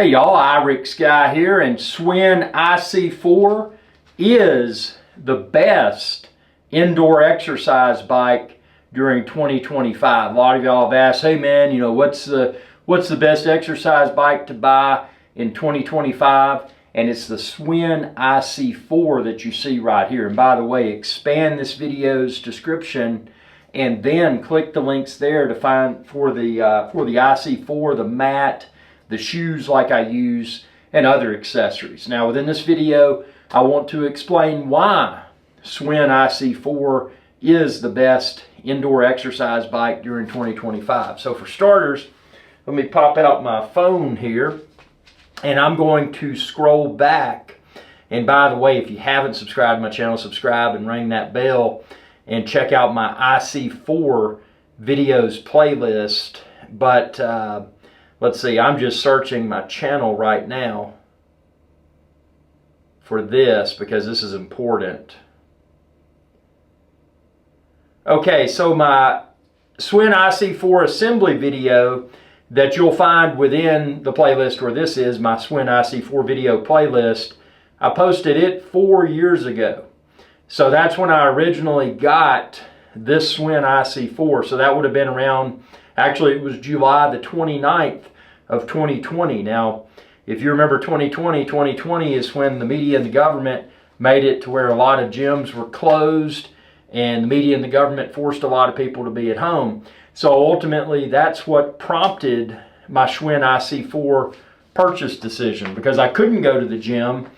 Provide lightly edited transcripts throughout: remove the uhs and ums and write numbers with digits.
Hey y'all, Irix Guy here, and Schwinn IC4 is the best indoor exercise bike during 2025. A lot of y'all have asked, hey man, what's the best exercise bike to buy in 2025? And it's the Schwinn IC4 that you see right here. And by the way, expand this video's description and then click the links there to find for the IC4, the mat, the shoes like I use, and other accessories. Now within this video, I want to explain why Schwinn IC4 is the best indoor exercise bike during 2025. So for starters, let me pop out my phone here, and I'm going to scroll back. And by the way, if you haven't subscribed to my channel, subscribe and ring that bell and check out my IC4 videos playlist. But let's see, I'm just searching my channel right now for this because this is important. Okay, so my Schwinn IC4 assembly video that you'll find within the playlist where this is, my Schwinn IC4 video playlist, I posted it 4 years ago. So that's when I originally got this Schwinn IC4. So that would have been around, actually it was July the 29th of 2020. Now, if you remember 2020 is when the media and the government made it to where a lot of gyms were closed and the media and the government forced a lot of people to be at home. So ultimately, that's what prompted my Schwinn IC4 purchase decision, because I couldn't go to the gym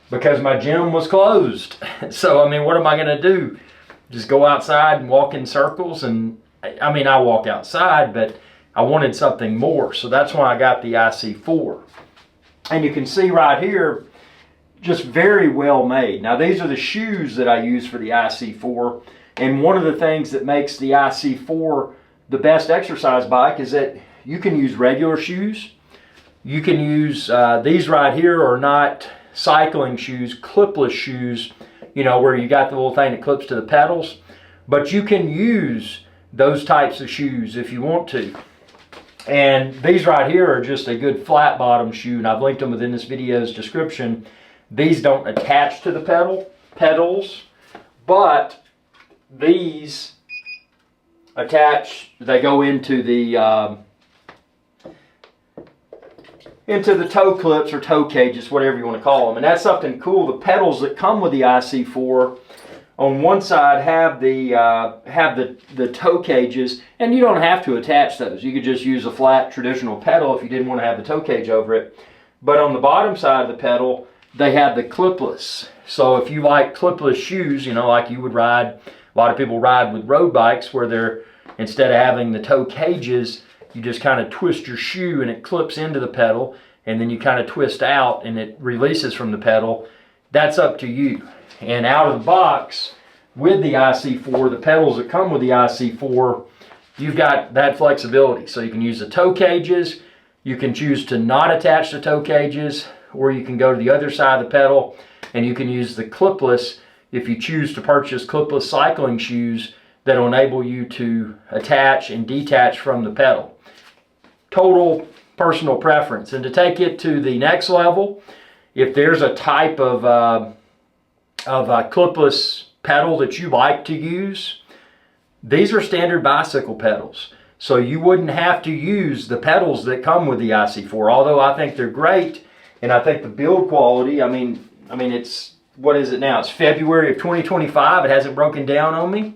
because my gym was closed. So, I mean, what am I going to do? Just go outside and walk in circles? And I mean, I walk outside, but I wanted something more. So that's why I got the IC4. And you can see right here, just very well made. Now, these are the shoes that I use for the IC4. And one of the things that makes the IC4 the best exercise bike is that you can use regular shoes. You can use, these right here are not cycling shoes, clipless shoes, where you got the little thing that clips to the pedals. But you can use those types of shoes if you want to. And these right here are just a good flat bottom shoe, and I've linked them within this video's description. These don't attach to the pedals, but these attach, they go into the toe clips or toe cages, whatever you want to call them. And that's something cool. The pedals that come with the IC4 on one side have the toe cages, and you don't have to attach those. You could just use a flat traditional pedal if you didn't want to have the toe cage over it. But on the bottom side of the pedal, they have the clipless. So if you like clipless shoes, like you would ride, a lot of people ride with road bikes where they're, instead of having the toe cages, you just kind of twist your shoe and it clips into the pedal, and then you kind of twist out and it releases from the pedal. That's up to you. And out of the box with the IC4, the pedals that come with the IC4, you've got that flexibility. So you can use the toe cages, you can choose to not attach the toe cages, or you can go to the other side of the pedal and you can use the clipless if you choose to purchase clipless cycling shoes that will enable you to attach and detach from the pedal. Total personal preference. And to take it to the next level, if there's a type of a clipless pedal that you like to use, these are standard bicycle pedals. So you wouldn't have to use the pedals that come with the IC4, although I think they're great. And I think the build quality, I mean, it's, what is it now? It's February of 2025. It hasn't broken down on me.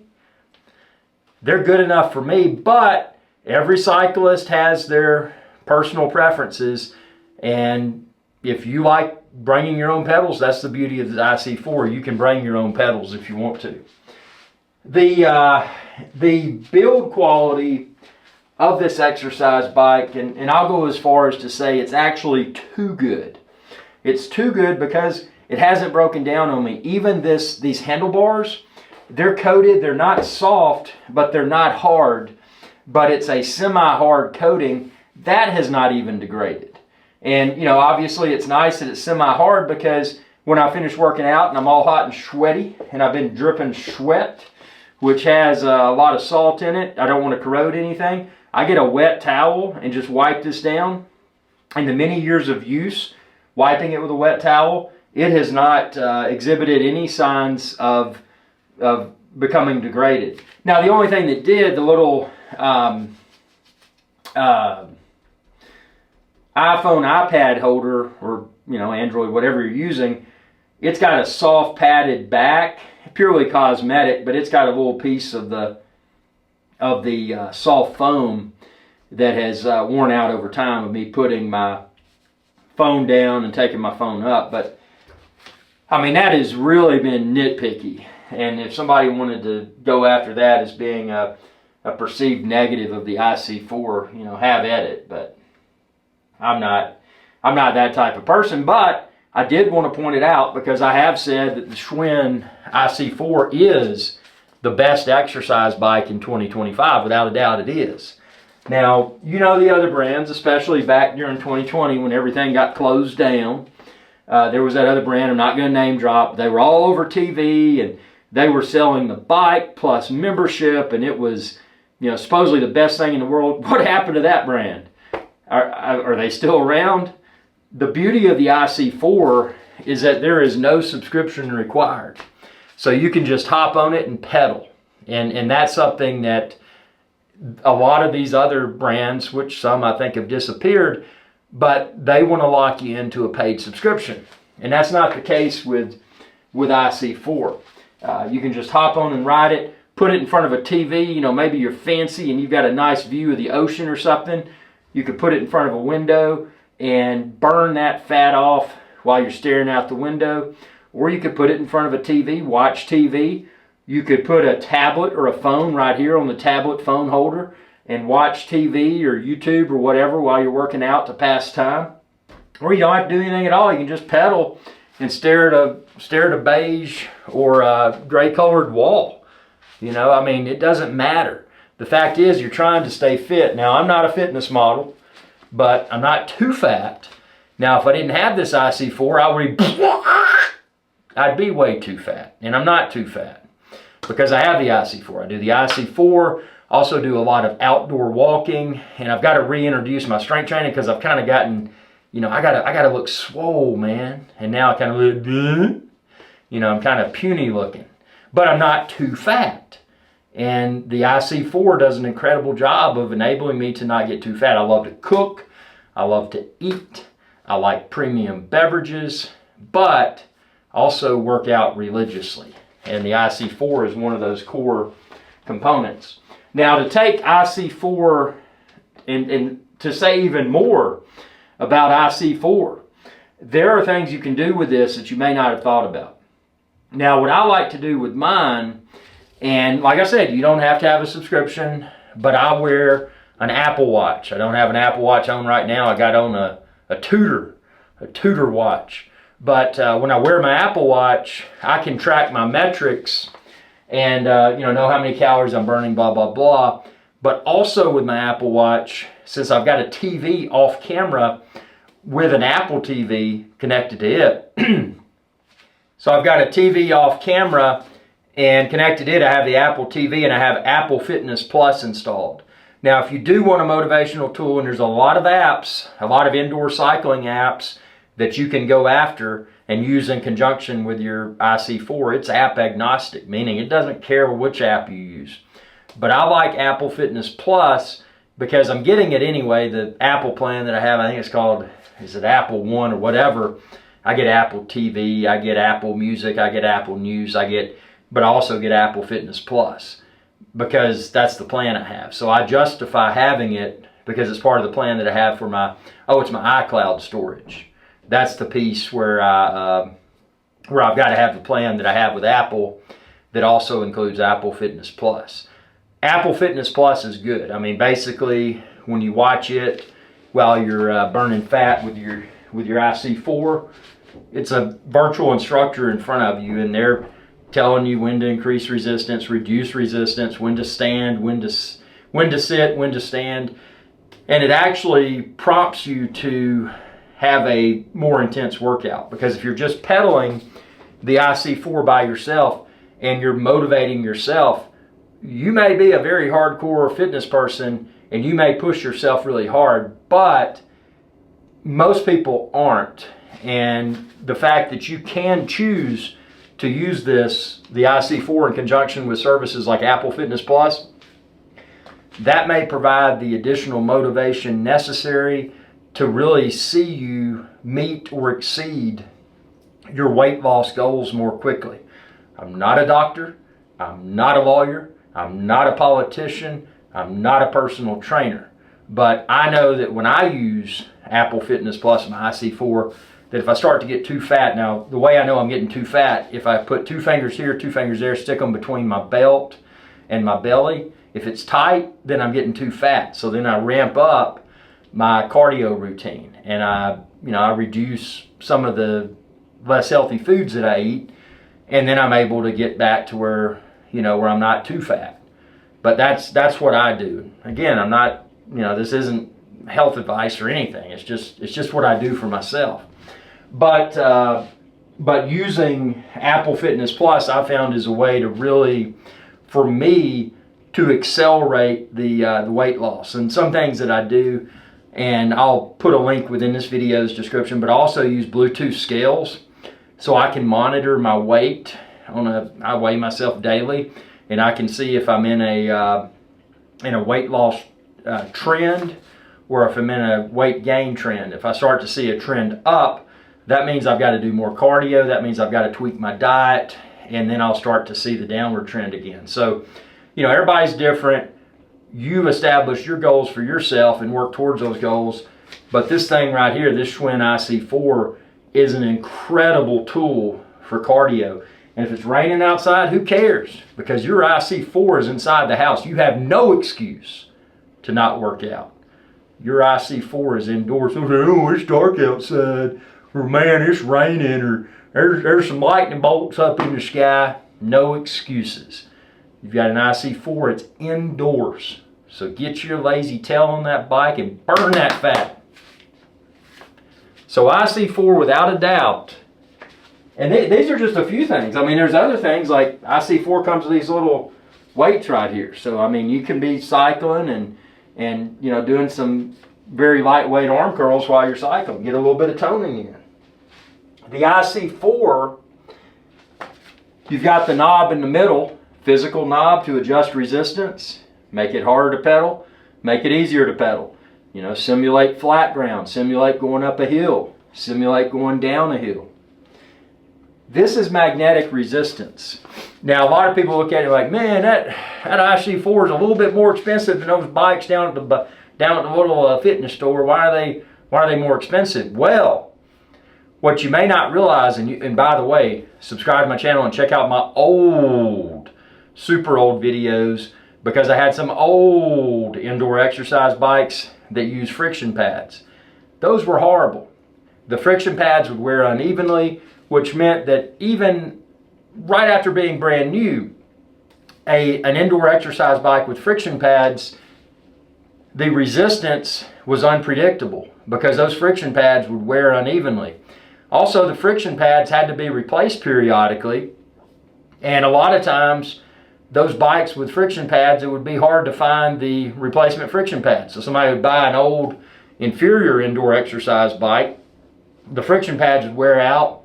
They're good enough for me, but every cyclist has their personal preferences. And if you like bringing your own pedals, that's the beauty of the IC4. You can bring your own pedals if you want to. The build quality of this exercise bike, and I'll go as far as to say it's actually too good. It's too good because it hasn't broken down on me. Even these handlebars, they're coated. They're not soft, but they're not hard. But it's a semi-hard coating that has not even degraded. And obviously it's nice that it's semi-hard, because when I finish working out and I'm all hot and sweaty and I've been dripping sweat, which has a lot of salt in it, I don't want to corrode anything, I get a wet towel and just wipe this down, in the many years of use, wiping it with a wet towel, it has not exhibited any signs of becoming degraded. Now, the only thing that did, the little iPhone iPad holder, or Android, whatever you're using, it's got a soft padded back, purely cosmetic, but it's got a little piece of the soft foam that has worn out over time of me putting my phone down and taking my phone up. But I mean, that has really been nitpicky, and if somebody wanted to go after that as being a perceived negative of the IC4, have at it. But I'm not that type of person. But I did want to point it out because I have said that the Schwinn IC4 is the best exercise bike in 2025. Without a doubt it is. Now, the other brands, especially back during 2020 when everything got closed down, there was that other brand, I'm not going to name drop. They were all over TV, and they were selling the bike plus membership, and it was supposedly the best thing in the world. What happened to that brand? Are they still around? The beauty of the IC4 is that there is no subscription required. So you can just hop on it and pedal. And that's something that a lot of these other brands, which some I think have disappeared, but they want to lock you into a paid subscription. And that's not the case with IC4. You can just hop on and ride it, put it in front of a TV. Maybe you're fancy and you've got a nice view of the ocean or something. You could put it in front of a window and burn that fat off while you're staring out the window. Or you could put it in front of a TV, watch TV. You could put a tablet or a phone right here on the tablet phone holder and watch TV or YouTube or whatever while you're working out to pass time. Or you don't have to do anything at all. You can just pedal and stare at a beige or a gray colored wall. It doesn't matter. The fact is, you're trying to stay fit. Now, I'm not a fitness model, but I'm not too fat. Now, if I didn't have this IC4, I'd be way too fat, and I'm not too fat because I have the IC4. I do the IC4, also do a lot of outdoor walking, and I've got to reintroduce my strength training because I've kind of gotten, I gotta look swole, man, and now I kind of look, I'm kind of puny looking, but I'm not too fat. And the IC4 does an incredible job of enabling me to not get too fat. I love to cook. I love to eat. I like premium beverages, but also work out religiously. And the IC4 is one of those core components. Now, to take IC4 and to say even more about IC4, there are things you can do with this that you may not have thought about. Now, what I like to do with mine, and like I said, you don't have to have a subscription, but I wear an Apple Watch. I don't have an Apple Watch on right now. I got on a Tudor watch. But when I wear my Apple Watch, I can track my metrics and know how many calories I'm burning, blah, blah, blah. But also with my Apple Watch, since I've got a TV off camera with an Apple TV connected to it, so I've got a TV off camera and connected to it, I have the Apple TV and I have Apple Fitness Plus installed. Now, if you do want a motivational tool, and there's a lot of apps, a lot of indoor cycling apps that you can go after and use in conjunction with your IC4, it's app agnostic, meaning it doesn't care which app you use. But I like Apple Fitness Plus because I'm getting it anyway. The Apple plan that I have, I think it's called, is it Apple One or whatever? I get Apple TV, I get Apple Music, I get Apple News, but I also get Apple Fitness Plus because that's the plan I have. So I justify having it because it's part of the plan that I have for it's my iCloud storage. That's the piece where I've got to have the plan that I have with Apple that also includes Apple Fitness Plus. Apple Fitness Plus is good. I mean, basically, when you watch it while you're burning fat with your IC4, it's a virtual instructor in front of you, and they're telling you when to increase resistance, reduce resistance, when to stand, when to sit, when to stand, and it actually prompts you to have a more intense workout. Because if you're just pedaling the IC4 by yourself and you're motivating yourself, you may be a very hardcore fitness person and you may push yourself really hard, but most people aren't. And the fact that you can choose to use the IC4 in conjunction with services like Apple Fitness Plus, that may provide the additional motivation necessary to really see you meet or exceed your weight loss goals more quickly. I'm not a doctor, I'm not a lawyer, I'm not a politician, I'm not a personal trainer, but I know that when I use Apple Fitness Plus and my IC4, that if I start to get too fat, now the way I know I'm getting too fat, if I put 2 fingers here, 2 fingers there, stick them between my belt and my belly, if it's tight, then I'm getting too fat. So then I ramp up my cardio routine, and I reduce some of the less healthy foods that I eat, and then I'm able to get back to where I'm not too fat. But that's what I do. Again, I'm not, this isn't health advice or anything. It's just what I do for myself. But using Apple Fitness Plus, I found is a way to really, for me, to accelerate the weight loss. And some things that I do, and I'll put a link within this video's description, but I also use Bluetooth scales so I can monitor my weight. I weigh myself daily, and I can see if I'm in a weight loss trend, or if I'm in a weight gain trend. If I start to see a trend up, that means I've got to do more cardio. That means I've got to tweak my diet, and then I'll start to see the downward trend again. So, everybody's different. You establish your goals for yourself and work towards those goals. But this thing right here, this Schwinn IC4, is an incredible tool for cardio. And if it's raining outside, who cares? Because your IC4 is inside the house. You have no excuse to not work out. Your IC4 is indoors. Oh, it's dark outside. Or man, it's raining. Or there's some lightning bolts up in the sky. No excuses. You've got an IC4, it's indoors. So get your lazy tail on that bike and burn that fat. So IC4, without a doubt, and these are just a few things. I mean, there's other things like IC4 comes with these little weights right here. So, I mean, you can be cycling and doing some very lightweight arm curls while you're cycling. Get a little bit of toning in. The IC4, you've got the knob in the middle, physical knob to adjust resistance, make it harder to pedal, make it easier to pedal. Simulate flat ground, simulate going up a hill, simulate going down a hill. This is magnetic resistance. Now, a lot of people look at it like, man, that IC4 is a little bit more expensive than those bikes down at the little fitness store. Why are they more expensive? Well, what you may not realize, and by the way, subscribe to my channel and check out my super old videos, because I had some old indoor exercise bikes that use friction pads. Those were horrible. The friction pads would wear unevenly, which meant that even right after being brand new, an indoor exercise bike with friction pads, the resistance was unpredictable because those friction pads would wear unevenly. Also, the friction pads had to be replaced periodically, and a lot of times those bikes with friction pads, it would be hard to find the replacement friction pads. So somebody would buy an old inferior indoor exercise bike, the friction pads would wear out,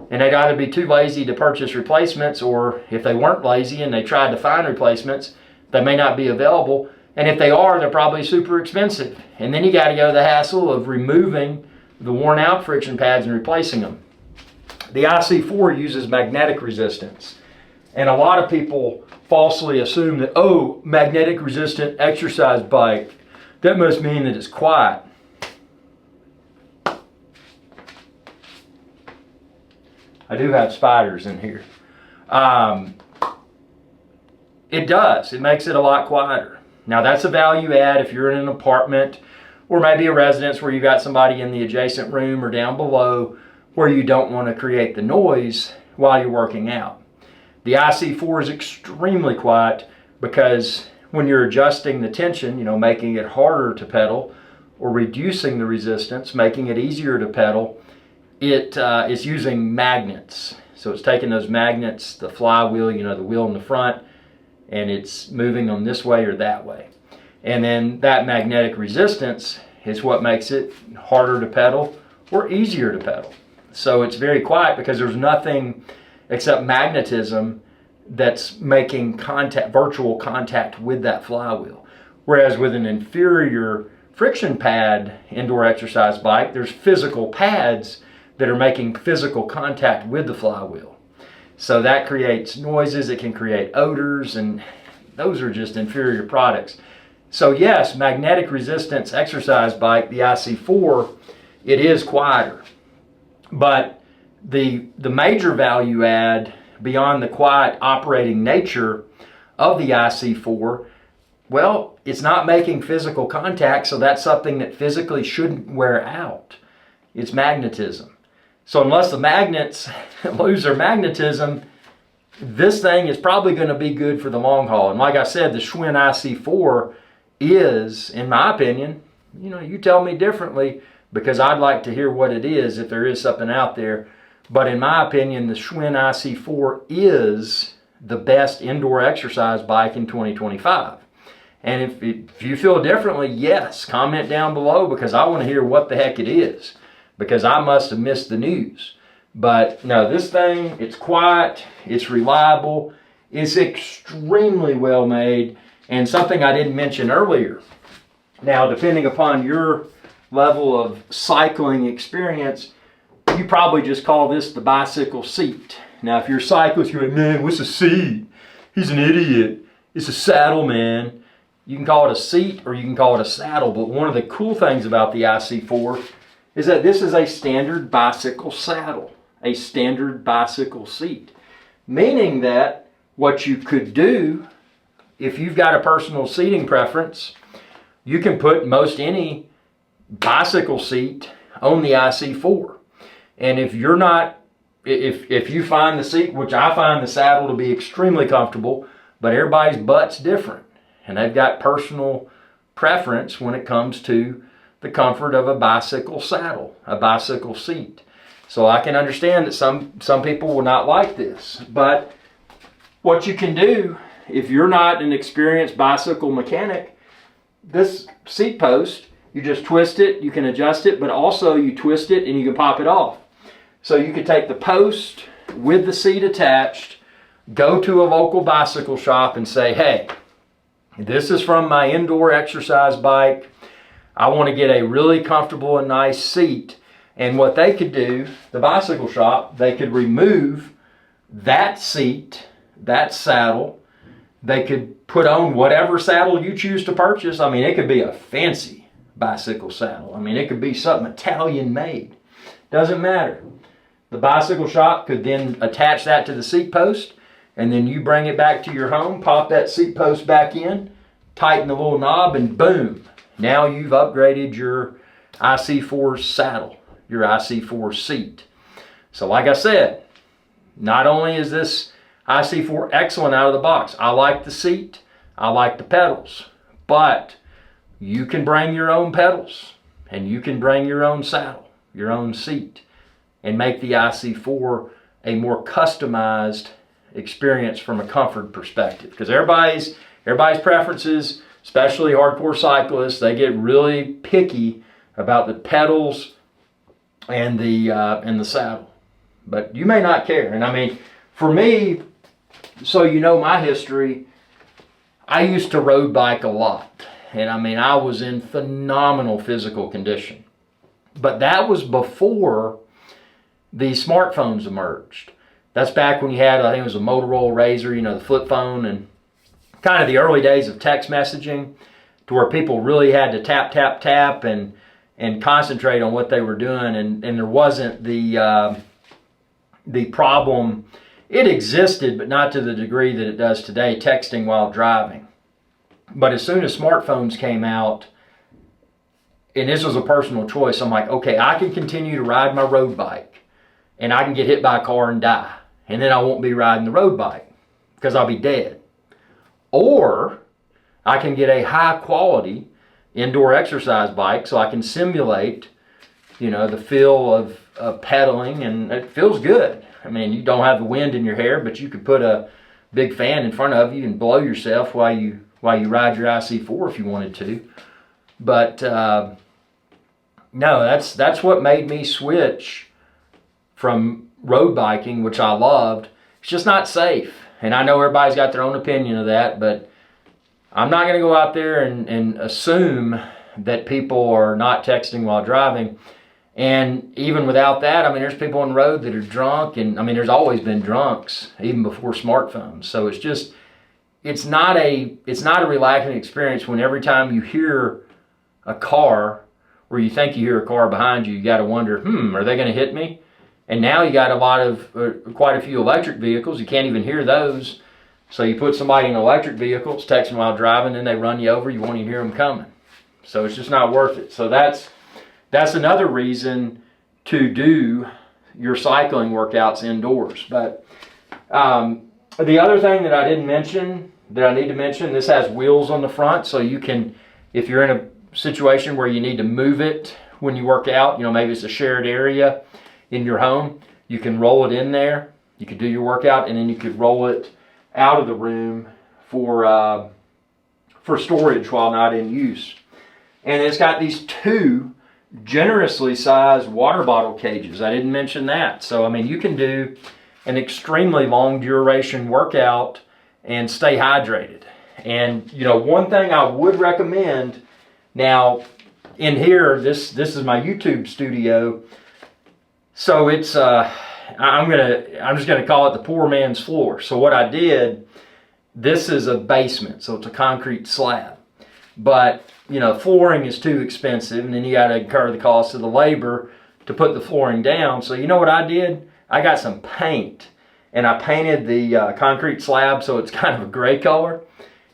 and they'd either be too lazy to purchase replacements, or if they weren't lazy and they tried to find replacements, they may not be available. And if they are, they're probably super expensive. And then you got to go to the hassle of removing the worn out friction pads and replacing them. The IC4 uses magnetic resistance. And a lot of people falsely assume that, oh, magnetic resistant exercise bike, that must mean that it's quiet. I do have spiders in here. It does. It makes it a lot quieter. Now, that's a value add if you're in an apartment or maybe a residence where you've got somebody in the adjacent room or down below where you don't want to create the noise while you're working out. The IC4 is extremely quiet because when you're adjusting the tension, making it harder to pedal, or reducing the resistance, making it easier to pedal, it's using magnets. So it's taking those magnets, the flywheel, the wheel in the front, and it's moving them this way or that way. And then that magnetic resistance is what makes it harder to pedal or easier to pedal. So it's very quiet because there's nothing except magnetism that's making contact, virtual contact with that flywheel. Whereas with an inferior friction pad indoor exercise bike, there's physical pads that are making physical contact with the flywheel. So that creates noises, it can create odors, and those are just inferior products. So yes, magnetic resistance exercise bike, the IC4, it is quieter. But the major value add beyond the quiet operating nature of the IC4, well, it's not making physical contact, so that's something that physically shouldn't wear out. It's magnetism. So unless the magnets lose their magnetism, this thing is probably going to be good for the long haul. And like I said, the Schwinn IC4 is, in my opinion, you tell me differently, because I'd like to hear what it is if there is something out there. But in my opinion, the Schwinn IC4 is the best indoor exercise bike in 2025. And if you feel differently, yes, comment down below, because I want to hear what the heck it is, because I must have missed the news. But no, this thing, it's quiet, it's reliable, it's extremely well made, and something I didn't mention earlier. Now, depending upon your level of cycling experience, you probably just call this the bicycle seat. Now, if you're a cyclist, you're like, man, what's a seat? He's an idiot. It's a saddle, man. You can call it a seat or you can call it a saddle, but one of the cool things about the IC4 is that this is a standard bicycle saddle, a standard bicycle seat, meaning that what you could do, if you've got a personal seating preference, you can put most any bicycle seat on the IC4. And if you're not, if you find the seat, which I find the saddle to be extremely comfortable, but everybody's butt's different, and they've got personal preference when it comes to the comfort of a bicycle saddle, a bicycle seat. So I can understand that some people will not like this, but what you can do, if you're not an experienced bicycle mechanic, this seat post, you just twist it, you can adjust it, but also you twist it and you can pop it off. So you could take the post with the seat attached, go to a local bicycle shop and say, hey, this is from my indoor exercise bike. I want to get a really comfortable and nice seat. And what they could do, the bicycle shop, they could remove that seat, that saddle. They could put on whatever saddle you choose to purchase. I mean, it could be a fancy bicycle saddle. I mean, it could be something Italian made. Doesn't matter. The bicycle shop could then attach that to the seat post, and then you bring it back to your home, pop that seat post back in, tighten the little knob, and boom. Now you've upgraded your IC4 saddle, your IC4 seat. So like I said, not only is this IC4 excellent out of the box, I like the seat, I like the pedals, but you can bring your own pedals and you can bring your own saddle, your own seat, and make the IC4 a more customized experience from a comfort perspective. Because everybody's preferences, especially hardcore cyclists, they get really picky about the pedals and the saddle. But you may not care. And I mean, for me, so you know my history, I used to road bike a lot. And I mean, I was in phenomenal physical condition. But that was before the smartphones emerged. That's back when you had, I think it was a Motorola Razr, the flip phone, and kind of the early days of text messaging, to where people really had to tap, tap, tap and concentrate on what they were doing. And there wasn't the problem. It existed, but not to the degree that it does today, texting while driving. But as soon as smartphones came out, and this was a personal choice, I'm like, okay, I can continue to ride my road bike, and I can get hit by a car and die, and then I won't be riding the road bike because I'll be dead. Or I can get a high quality indoor exercise bike so I can simulate, the feel of pedaling, and it feels good. I mean, you don't have the wind in your hair, but you could put a big fan in front of you and blow yourself while you ride your IC4 if you wanted to. But no, that's what made me switch from road biking, which I loved. It's just not safe. And I know everybody's got their own opinion of that, but I'm not going to go out there and assume that people are not texting while driving. And even without that, I mean, there's people on the road that are drunk, and I mean, there's always been drunks, even before smartphones. So it's not a relaxing experience when every time you hear a car, or you think you hear a car behind you, you got to wonder, are they going to hit me? And now you got quite a few electric vehicles. You can't even hear those. So you put somebody in an electric vehicle, it's texting while driving, and they run you over. You won't even hear them coming. So it's just not worth it. So that's another reason to do your cycling workouts indoors. But the other thing that I didn't mention, that I need to mention, this has wheels on the front, so you can, if you're in a situation where you need to move it when you work out, maybe it's a shared area in your home, you can roll it in there. You could do your workout, and then you could roll it out of the room for storage while not in use. And it's got these two generously sized water bottle cages. I didn't mention that. So, I mean, you can do an extremely long duration workout and stay hydrated. And, one thing I would recommend, now in here, this is my YouTube studio. So it's, I'm just gonna call it the poor man's floor. So what I did, this is a basement, so it's a concrete slab. But, flooring is too expensive, and then you gotta incur the cost of the labor to put the flooring down. So you know what I did? I got some paint, and I painted the concrete slab so it's kind of a gray color.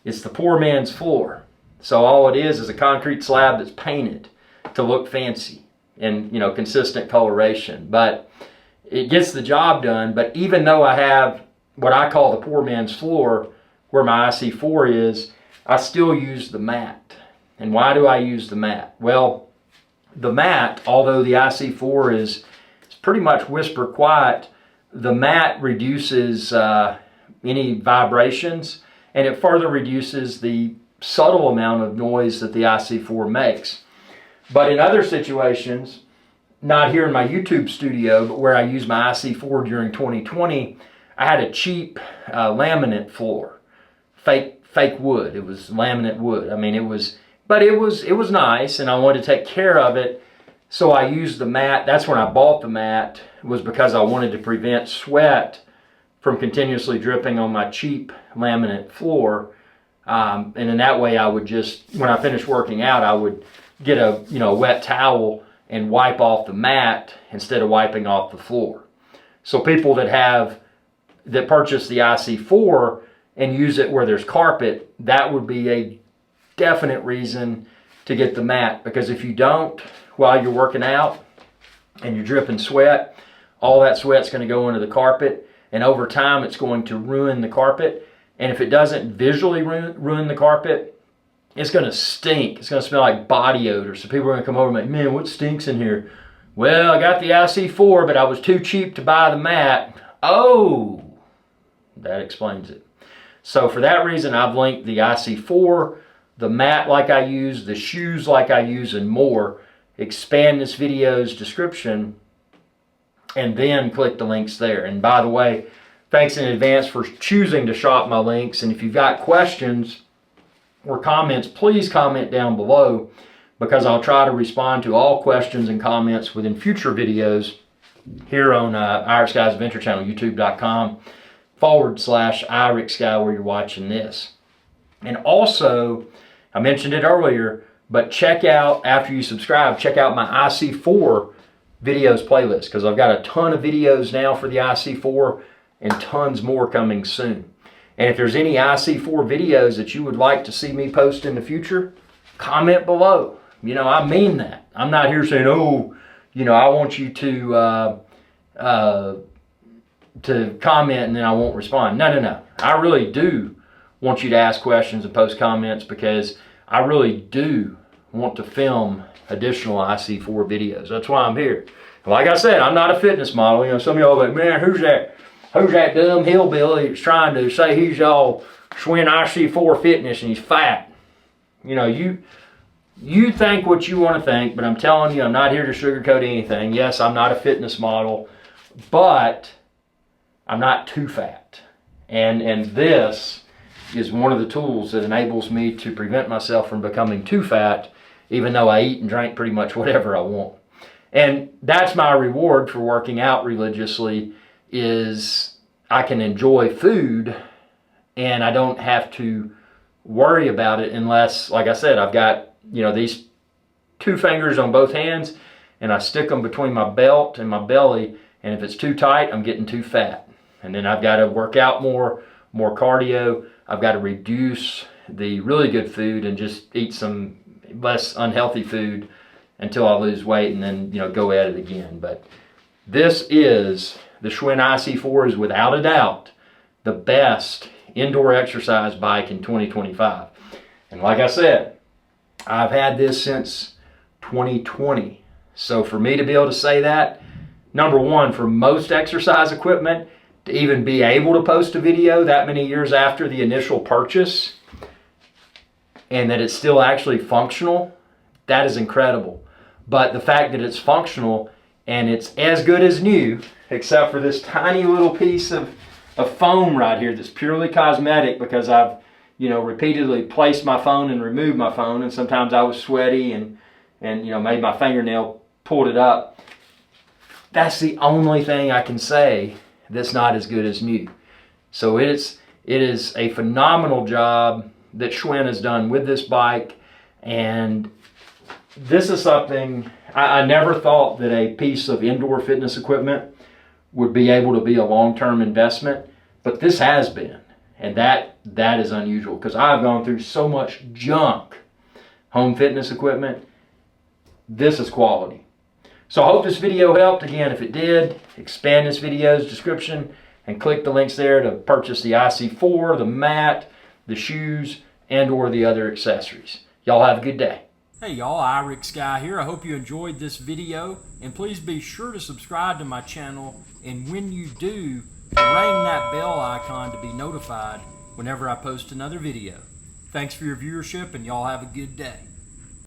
It's the poor man's floor. So all it is a concrete slab that's painted to look fancy and, consistent coloration. But it gets the job done. But even though I have what I call the poor man's floor, where my IC4 is, I still use the mat. And why do I use the mat? Well, the mat, although the IC4 is pretty much whisper quiet, the mat reduces any vibrations, and it further reduces the subtle amount of noise that the IC4 makes. But in other situations, not here in my YouTube studio, but where I use my IC4 during 2020, I had a cheap laminate floor, fake wood. It was laminate wood. I mean, it was nice, and I wanted to take care of it, so I used the mat. That's when I bought the mat, was because I wanted to prevent sweat from continuously dripping on my cheap laminate floor. And in that way, I would just, when I finished working out, I would get a wet towel and wipe off the mat instead of wiping off the floor. So people that purchase the IC4 and use it where there's carpet, that would be a definite reason to get the mat. Because if you don't, while you're working out and you're dripping sweat, all that sweat's going to go into the carpet, and over time it's going to ruin the carpet. And if it doesn't visually ruin the carpet, it's going to stink. It's going to smell like body odor. So people are going to come over and be like, man, what stinks in here? Well, I got the IC4, but I was too cheap to buy the mat. Oh, that explains it. So for that reason, I've linked the IC4, the mat like I use, the shoes like I use, and more. Expand this video's description, and then click the links there. And by the way, thanks in advance for choosing to shop my links. And if you've got questions or comments, please comment down below, because I'll try to respond to all questions and comments within future videos here on Irish Guy's Adventure Channel, youtube.com/IrixGuy, where you're watching this. And also, I mentioned it earlier, but check out, after you subscribe, check out my IC4 videos playlist, because I've got a ton of videos now for the IC4 and tons more coming soon. And if there's any IC4 videos that you would like to see me post in the future, comment below. I mean that. I'm not here saying, oh, I want you to comment and then I won't respond. No. I really do want you to ask questions and post comments, because I really do want to film additional IC4 videos. That's why I'm here. Like I said, I'm not a fitness model. Some of y'all are like, man, who's that dumb hillbilly that's trying to say he's all Schwinn IC4 fitness and he's fat? you think what you want to think, but I'm telling you, I'm not here to sugarcoat anything. Yes, I'm not a fitness model, but I'm not too fat. And this is one of the tools that enables me to prevent myself from becoming too fat, even though I eat and drink pretty much whatever I want. And that's my reward for working out religiously, is I can enjoy food and I don't have to worry about it unless, like I said, I've got, you know, these 2 fingers on both hands and I stick them between my belt and my belly, and if it's too tight, I'm getting too fat. And then I've got to work out more cardio. I've got to reduce the really good food and just eat some less unhealthy food until I lose weight, and then, you know, go at it again. But this is, the Schwinn IC4 is without a doubt the best indoor exercise bike in 2025. And like I said, I've had this since 2020. So for me to be able to say that, number one, for most exercise equipment, to even be able to post a video that many years after the initial purchase, and that it's still actually functional, that is incredible. But the fact that it's functional and it's as good as new, except for this tiny little piece of foam right here that's purely cosmetic, because I've, you know, repeatedly placed my phone and removed my phone, and sometimes I was sweaty and you know, made my fingernail, pulled it up. That's the only thing I can say that's not as good as new. So it is a phenomenal job that Schwinn has done with this bike, and this is something I never thought that a piece of indoor fitness equipment would be able to be a long-term investment, but this has been, and that is unusual, because I've gone through so much junk home fitness equipment. This is quality. So I hope this video helped. Again, if it did, expand this video's description and click the links there to purchase the IC4, the mat, the shoes, and or the other accessories. Y'all have a good day. Hey y'all, Irix Guy here. I hope you enjoyed this video, and please be sure to subscribe to my channel, and when you do, ring that bell icon to be notified whenever I post another video. Thanks for your viewership, and y'all have a good day.